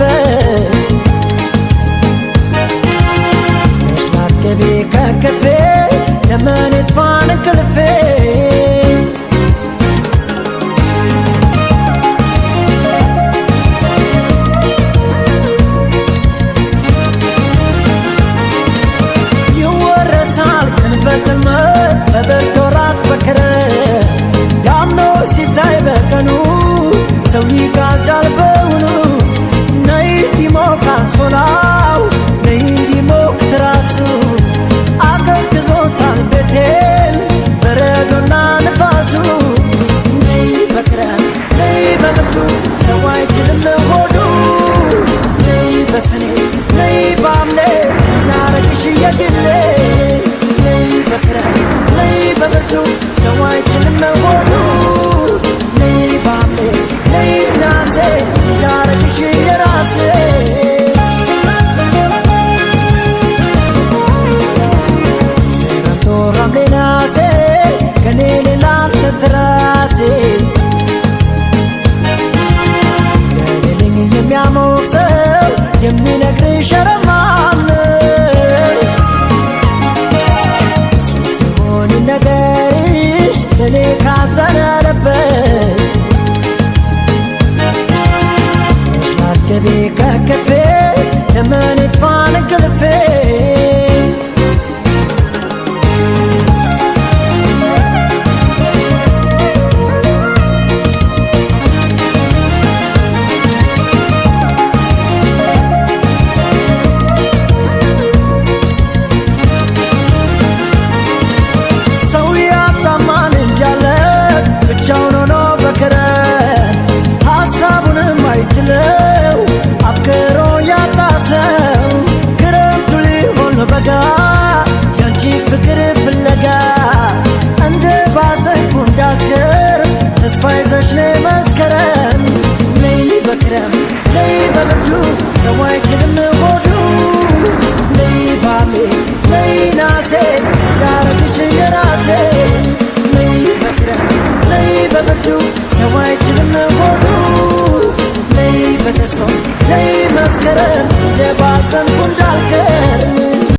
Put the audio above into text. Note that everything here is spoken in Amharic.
ዛለበት ገቢ ከከፌ ለምን ይጥፋን እንቅልፌ ይወረሳል ቀን በዘመን በበጎ ወራት በክረምት ያምኖ ሲታይ በቀኑ ሰው ይጋጃል በውኑ ነይ ዲሞክ አንሶላው ነይ ዲሞክ ትራሱ አቀዝቅዞታል ቤቴን በረዶና ንፋሱ ነይ በክረምት ነይ በብርዱ ሰው አይችልም ሆዱ ነይ በሰኔ ነይ በሐምሌ ላረግሽ የግሌ ነይ በክረምት ነይ በብርዱ ሰው አይችልም ሆዱ ነይ በሐምሌ ነይ በነሐሴ ላረግሽ የራሴ ራሴ ከኔ ሌላ ተትራሴ ለሌለኝ የሚያሞቅ ሰው የሚነግርሽ ረማን ሲሆን ነገርሽ ለኔ ካዘነለበት መስላት ገቢ ከከፌ ለምን ይጥፋን እንቅልፌ